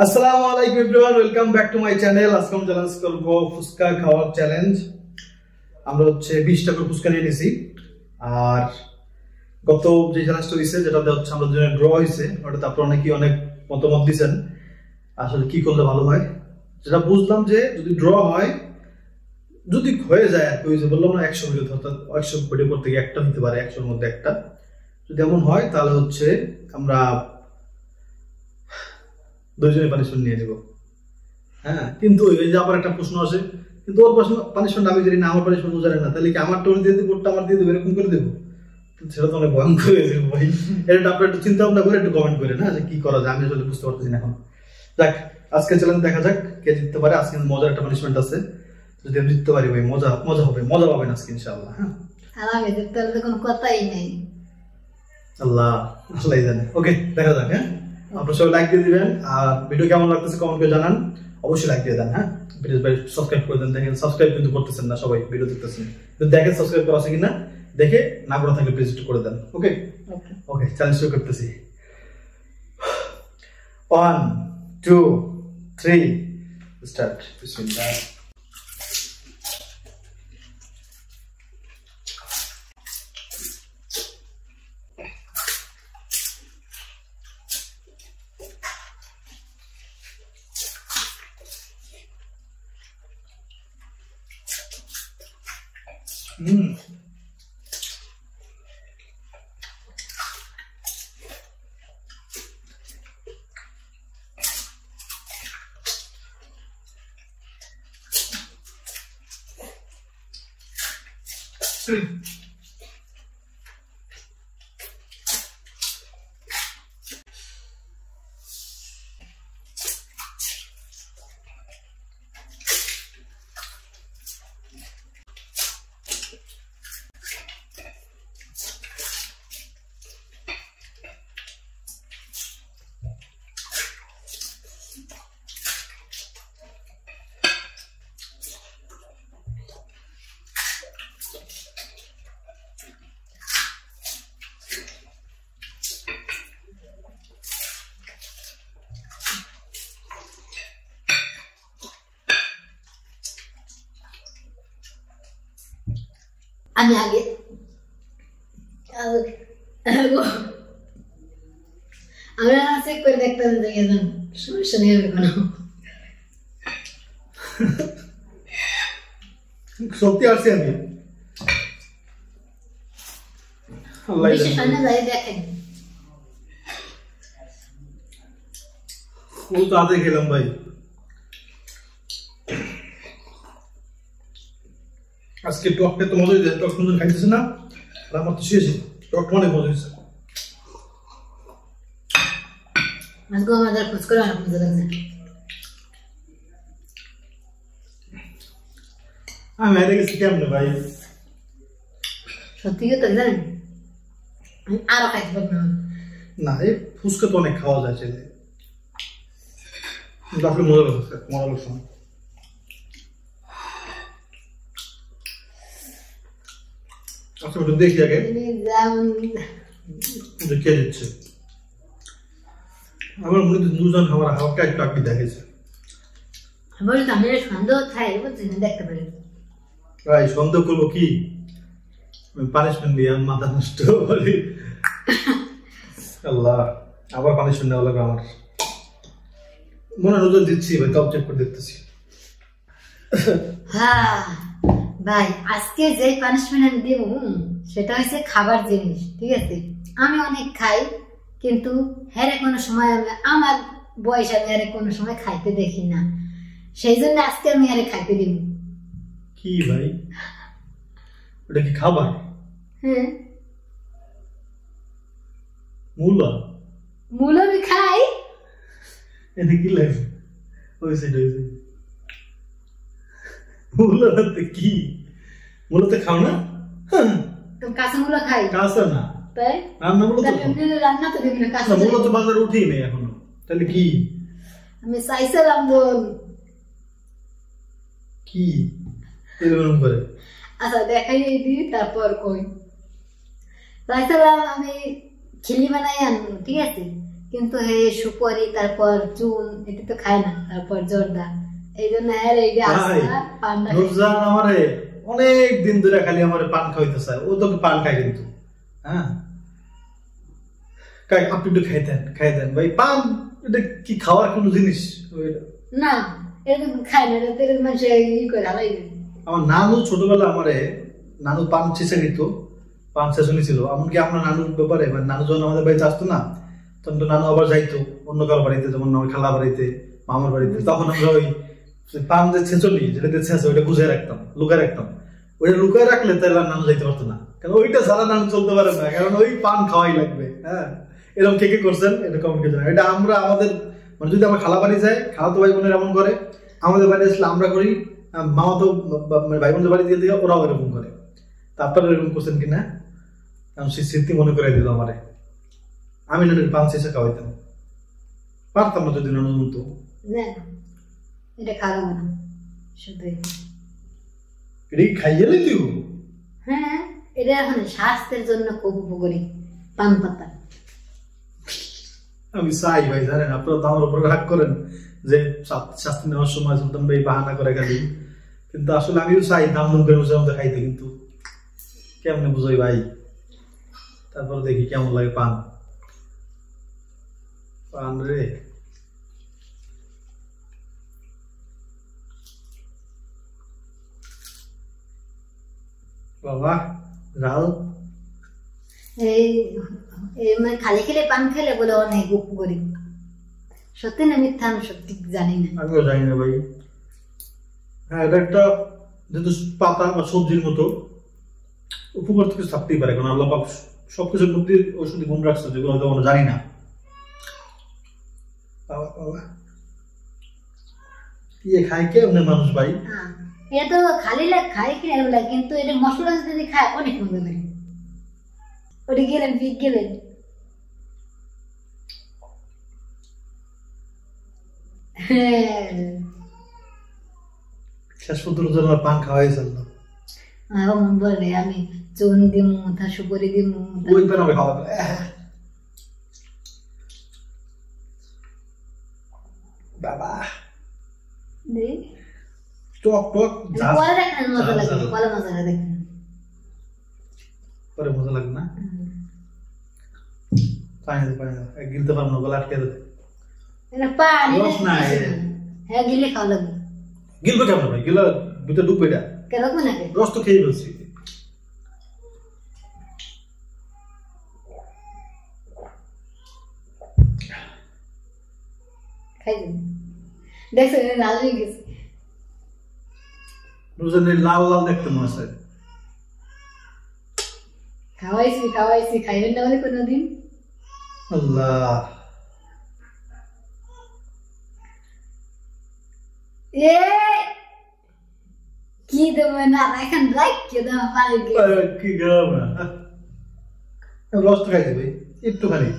আসসালামু আলাইকুম everyone, welcome back to my channel. আজকে আমি চ্যালেঞ্জ করব ফুচকা খাওয়ার চ্যালেঞ্জ। আমরা 20 টাকার ফুচকা নিয়ে নিছি। আর গত যে চ্যালেঞ্জটা দিয়েছে যেটাতে আমরা দুজনে ড্র হয়েছে, ওটাতে আপনারা অনেক মতামত দিয়েছেন আসলে কি করলে ভালো হয়। যেটা বুঝলাম যে যদি ড্র হয়, যদি হয়ে যায় আর কি, ওই যে বললাম না 100 ভিডিও, অর্থাৎ 100 ভিডিও করতে গিয়ে একটা হতে পারে, 100-এর মধ্যে একটা। যদি এমন হয় তাহলে আমরা দুইজনে পানিশমেন্ট নিয়ে নেব। হ্যাঁ, কিন্তু এই যে আবার একটা প্রশ্ন আসে, কিন্তু ওর পানিশমেন্ট আমি জানি না, আমার পানিশমেন্ট ও জানে না, তাহলে কি আমার টোন দিয়ে দেবো, ওরটা আমার দিয়ে দেবো, এরকম করে দেবো? সেটা তো অনেক ভয়ঙ্কর হয়ে যাবে ভাই। এটা আপনার একটু চিন্তা ভাবনা করে একটু কমেন্ট করে না যে কি করা যায়, আমি আসলে বুঝতে পারতেছি না এখন। যাক, আজকে চ্যালেঞ্জ দেখা যাক কে জিততে পারে। আজকে মজার একটা পানিশমেন্ট আছে, যদি আমি জিততে পারি ভাই মজা হবে, মজা পাবেন আজকে ইনশাআল্লাহ। হ্যাঁ, আমি জিততে হলে তো কোনো কথাই নেই। আল্লাহ জানে। ওকে, দেখা যাক। হ্যাঁ, আপনারা সবাই লাইক দিয়ে দিবেন, আর ভিডিও কেমন লাগতেছে কমেন্ট করে জানান। অবশ্যই লাইক দিয়ে দেন। হ্যাঁ, প্লিজ ভাই সাবস্ক্রাইব করে দেন। দেখেন সাবস্ক্রাইব কিন্তু করতেছেন না সবাই, ভিডিও দেখতেছেন কিন্তু দেখেন সাবস্ক্রাইব করা আছে কিনা, দেখে না করা থাকলে প্লিজ একটু করে দেন। ওকে ওকে, চ্যালেঞ্জ শুরু করতেছি। 1 2 3 স্টার্ট। বিসমিল্লাহ। আমি আগে আমরা চেক করে দেখতাম যে সমস্যা নেই কোনো। সত্যি আসছি আমি, বেশি সামনে যাই দেখেন। ও তো আদে খেলাম ভাই। আজকে টকটা তো মজা হয়েছে, টক সুন্দর খাইতেছে না, আর আমার তো শেষ, টকটা অনেক মজা হয়েছে। আজকে আমাদের খোঁজ করে অনেক মজা লাগছে। আমি হেরে গেছি কেমনে ভাই? সত্যি কথা জানেন, আমি আরো খাইতে পারবো না, এই ফুচকা তো অনেক খাওয়া যায় ছেলে, আসলে মজা লাগছে। আচ্ছা, একটু দেখি আগে দেখে দিচ্ছে। আমার মনে হচ্ছে দুজন আমার হাওয়াটা একটু আপনি দেখেছে। আমার আমি সন্দেহ খাই, বুঝছেন, দেখতে পারি ভাই। সন্দেহ করবো কি, পানিশমেন্ট দিয়ে মাথা নষ্ট বলি। আল্লাহ, আবার পানিশমেন্ট নেওয়া লাগবে আমার। মনে নজর দিচ্ছি ভাই, তাও চেক করে দেখতেছি। হ্যাঁ ভাই, আজকে যে পানিশমেন্ট আমি দেব সেটা হচ্ছে খাবার জিনিস, ঠিক আছে? আমি অনেক খাই, কিন্তু হ্যাঁ কোনো সময় আমার বয়স আমি আরে কোনো সময় খাইতে দেখি না, সেই জন্য আজকে আমি আরে খাইতে দিব। কি ভাই, ওটা কি খাবার? হ্যাঁ, মূলা। মূলা আমি খাই। এটা কি লাগে? ওই সাইড মূলাতে কি? মূলাতে খাও না? কাঁচা মূলা খাই। কাঁচা না, তাই রান্না মূলা তো রান্না তো দেখি না, কাঁচা মূলা তো বাজারে উঠেই নেই এখনো, তাহলে কি? আমি চাইছিলাম বল কি এরকম করে। আচ্ছা দেখাই দিই, তারপর কই চাইছিলাম আমি খিলি বানাই আনবো, ঠিক আছে? কিন্তু হে সুপারি তারপর চুন এটা তো খায় না, তারপর জর্দা, এই জন্য হ্যাঁ এই যে আস্তা পান্ডা নুরজান আমারে অনেক দিন ধরে খালি আমারে পান খাওয়াইতে চায়, ও তো পান খায় কিন্তু হ্যাঁ কাই আপনি একটু খাইতেন ভাই, পান এটা কি খাওয়ার কোনো জিনিস? না এটা তো খায় না, এটা তো মানুষ ই করে হালাই দেয়। আমার নানু ছোটবেলা আমারে নানু পান ছেঁচে নিত, পান ছেঁচনি ছিল, এমনকি আমরা নানুর ব্যাপারে নানু যখন আমাদের বাড়িতে আসতো না তখন তো নানু আবার যাইতো অন্য কারো বাড়িতে, যেমন আমার খালা বাড়িতে মামার বাড়িতে, তখন আমরা ওই পান যে ছেঁচনি যেটাতে ছেঁচে ওইটা গুছিয়ে রাখতাম, লুকায় রাখতাম, ওইটা লুকায় রাখলে তাহলে নানু যাইতে পারতো না, কারণ ওইটা ছাড়া নানু চলতে পারে না, কারণ ওই পান খাওয়াই লাগবে। হ্যাঁ এরকম কে কে করছেন এটা কমেন্ট করে জানাবেন। এটা আমরা আমাদের মানে যদি আমার খালা বাড়ি যায়, খালা তো ভাই বোনের এমন করে, আমাদের বাড়ি আসলে আমরা করি, মামা তো ভাই বোনদের বাড়ি দিয়ে ওরাও এরকম করে। তারপরে এরকম করছেন কিনা কারণ সে স্মৃতি মনে করে দিল আমারে, আমি নানুর পান শেষে খাওয়াইতাম, পারতাম না যদি নানু মতো। না এটা খারাপ না, শুধু এটা খাইয়ে তুই? হ্যাঁ এটা এখন স্বাস্থ্যের জন্য খুব উপকারী পান পাতা। আমি চাই ভাই জানেন, আপনারা তো আমার উপর রাগ করেন যে শাস্তি নেওয়ার সময় সুলতান ভাই বাহানা করে খালি, কিন্তু আসলে আমিও চাই দাম দাম করে বসে আমাদের খাইতে, কিন্তু কেমনে বুঝাই ভাই, তারপর দেখি কেমন লাগে পান। পান রে বাবা রাল, এই মানে খালি খেলে পান খেলে বলে অনেক উপকারী, সত্যি না মিথ্যা আমি সত্যি জানি না। আমিও জানি না ভাই। হ্যাঁ এটা একটা যেহেতু পাতা বা সবজির মতো উপকার থেকে থাকতেই পারে, কারণ আল্লাহ পাক সবকিছুর মধ্যে ঔষধি গুণ রাখছে যেগুলো হয়তো আমরা জানি না। কি খায় কে অনেক মানুষ ভাই, এটা তো খালি খাই কিনে লাগে, কিন্তু এটা মশলা যদি খায় অনেক মজা লাগে। ওটা গেলেন পিক গেলেন শেষ পর্যন্ত যেন পান খাওয়াই চললো। আমার মন বলে আমি চুন দিমু তা সুপারি দিমু ওই পান আমি খাওয়া বাবা টক টক পরে দেখেন মজা লাগে, পরে মজা লাগে দেখেন, পরে মজা লাগবে না। পানি গিলতে পারবো না, গলা আটকে দেবে। হ্যাঁ গিলে খাওয়া লাগবে। গিলবে কেমন ভাই? গিলা ভিতরে ঢুকবে এটা কেন না রস তো খেয়ে ফেলছি। খাই দেখছো লাল হয়ে গেছে, লাল লাল দেখতে মনে হয়। খাওয়াইছি খাইবেন না বলে কোনোদিন। আল্লাহ এ কি দেবো না এখন লাইক কে দেবো পারে কি গরম না রস তো খাইতে ভাই একটুখানি,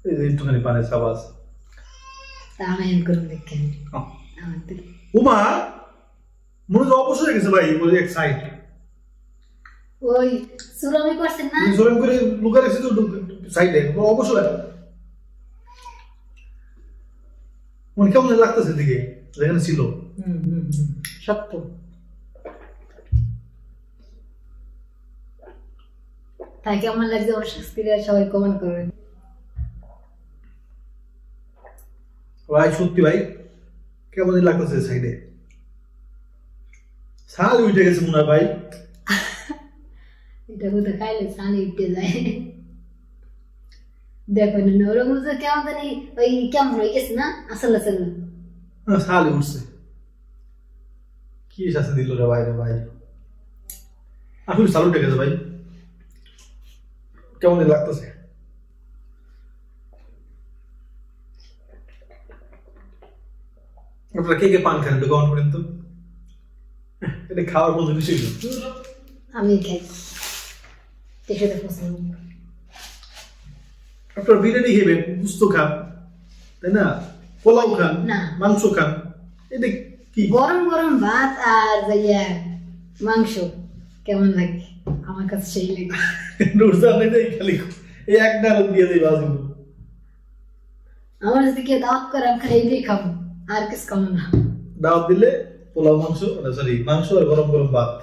এই যে একটুখানি পানের সাবাস তা আমি এম করে দেখেন। উমা মনে হয় অবশ্যই হয়ে গেছে ভাই, বলে এক সাইড ওই সুরামি করছেন না, সুরামি করে লুকা রেখেছি তো সাইডে অবশ্যই। মনে কেমন লাগতেছে দিকে যেখানে ছিল সত্য। তাই কেমন লাগছে আমার শাস্তিরা সবাই কমেন্ট করবেন। ভাই সত্যি ভাই কেমন লাগতেছে সাইডে, ছাল উঠে গেছে মনে হয় ভাই। এটা কোথাও খাইলে ছাল উঠে যায়, দেখো না ওরকম কেমন জানি ওই কেমন হয়ে গেছে না আসলে আসলে ছাল উঠছে, কি শাস্তি দিল রে ভাই রে ভাই, আসলে ছাল উঠে গেছে ভাই, কেমন লাগতেছে। আপনারা কে কে পান খান একটু কমেন্ট করেন তো, এটা খাওয়ার মতো বিষয় না। আমি খাই সেটা পছন্দ। আপনারা বিরিয়ানি খেবেন, গুস্ত খান, তাই না, পোলাও খান, মাংস খান, এটা কি গরম গরম ভাত আর যাইয়া মাংস কেমন লাগে আমার কাছে সেই লাগে। নুরজান এটাই খালি এই এক ডাল দিয়ে দেয় বাজু। আমার যদি কেউ দাওয়াত করে আমি খালি এই খাবো, আর কিছু খাবো না। দাওয়াত দিলে পোলাও মাংস, সরি মাংস আর গরম গরম ভাত।